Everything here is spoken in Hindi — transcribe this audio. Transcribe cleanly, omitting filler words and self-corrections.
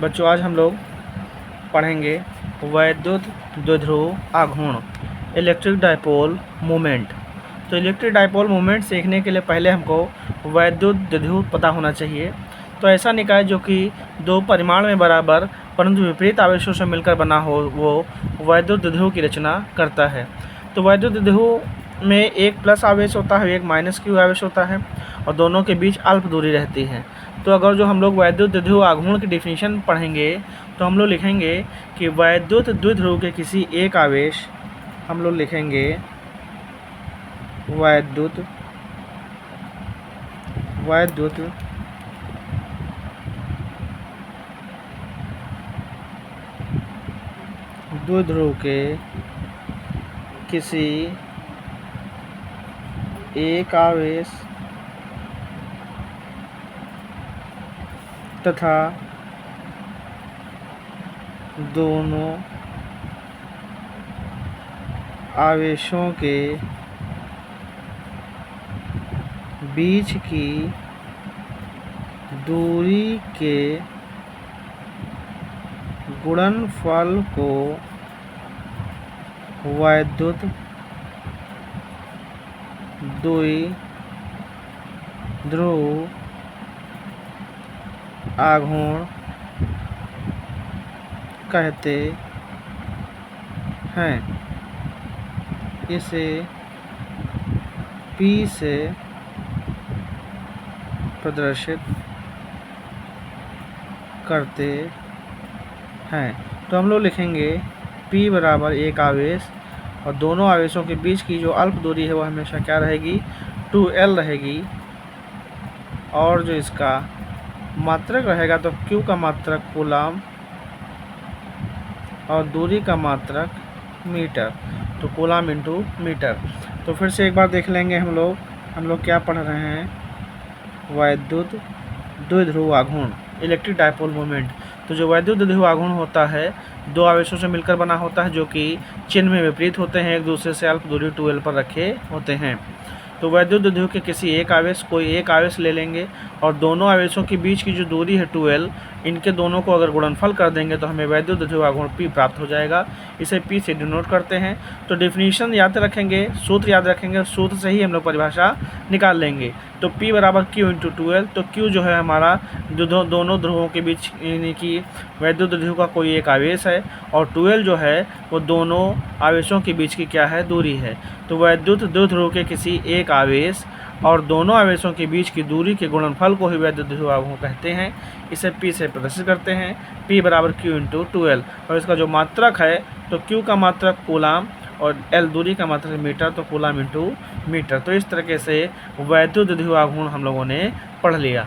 बच्चों आज हम लोग पढ़ेंगे वैद्युत द्विध्रुव आघूर्ण इलेक्ट्रिक डायपोल मोमेंट। तो इलेक्ट्रिक डायपोल मोमेंट सीखने के लिए पहले हमको वैद्युत द्विध्रुव पता होना चाहिए। तो ऐसा निकाय जो कि दो परिमाण में बराबर परंतु विपरीत आवेशों से मिलकर बना हो वो वैद्युत द्विध्रुव की रचना करता है। तो वैद्युत द्विध्रुव में एक प्लस आवेश होता है, एक माइनस क्यू आवेश होता है और दोनों के बीच अल्प दूरी रहती है। तो अगर जो हम लोग वैद्युत द्विध्रुव आघूर्ण की डिफिनीशन पढ़ेंगे तो हम लोग लिखेंगे कि वैद्युत द्विध्रुव के किसी एक आवेश हम लोग लिखेंगे वैद्युत द्विध्रुव के किसी एक आवेश तथा दोनों आवेशों के बीच की दूरी के गुणनफल को वैद्युत द्विध्रुव आघूर्ण कहते हैं। इसे P से प्रदर्शित करते हैं। तो हम लोग लिखेंगे P बराबर एक आवेश और दोनों आवेशों के बीच की जो अल्प दूरी है वो हमेशा क्या रहेगी, 2L रहेगी। और जो इसका मात्रक रहेगा तो Q का मात्रक कूलम और दूरी का मात्रक मीटर, तो कूलम इंटू मीटर। तो फिर से एक बार देख लेंगे हम लोग क्या पढ़ रहे हैं, वैद्युत द्विध्रुव आघूर्ण इलेक्ट्रिक डायपोल मोमेंट। तो जो वैद्युत द्विध्रुव आघूर्ण होता है दो आवेशों से मिलकर बना होता है जो कि चिन्ह में विपरीत होते हैं, एक दूसरे से अल्प दूरी 2L पर रखे होते हैं। तो वैद्युत द्विध्रुव के किसी एक आवेश कोई एक आवेश ले लेंगे और दोनों आवेशों के बीच की जो दूरी है 2L, इनके दोनों को अगर गुणनफल कर देंगे तो हमें वैद्युत द्विध्रुव आघूर्ण P प्राप्त हो जाएगा। इसे P से डिनोट करते हैं। तो डिफिनीशन याद रखेंगे, सूत्र याद रखेंगे, सूत्र से ही हम लोग परिभाषा निकाल लेंगे। तो P बराबर Q इंटू 2L। तो Q जो है हमारा दोनों ध्रुवों के बीच यानी कि वैद्युत द्विध्रुव का कोई एक आवेश है और 2L जो है वो दोनों आवेशों के बीच की क्या है, दूरी है। तो वैद्युत द्विध्रुव के किसी एक आवेश और दोनों आवेशों के बीच की दूरी के गुणनफल को ही वैद्युत द्विध्रुव आघूर्ण कहते हैं। इसे P से प्रदर्शित करते हैं, P बराबर Q इंटू 2L। और इसका जो मात्रक है तो Q का मात्रक कूलम और L दूरी का मात्रक मीटर, तो कूलम इंटू मीटर। तो इस तरीके से वैद्युत द्विध्रुव आघूर्ण हम लोगों ने पढ़ लिया।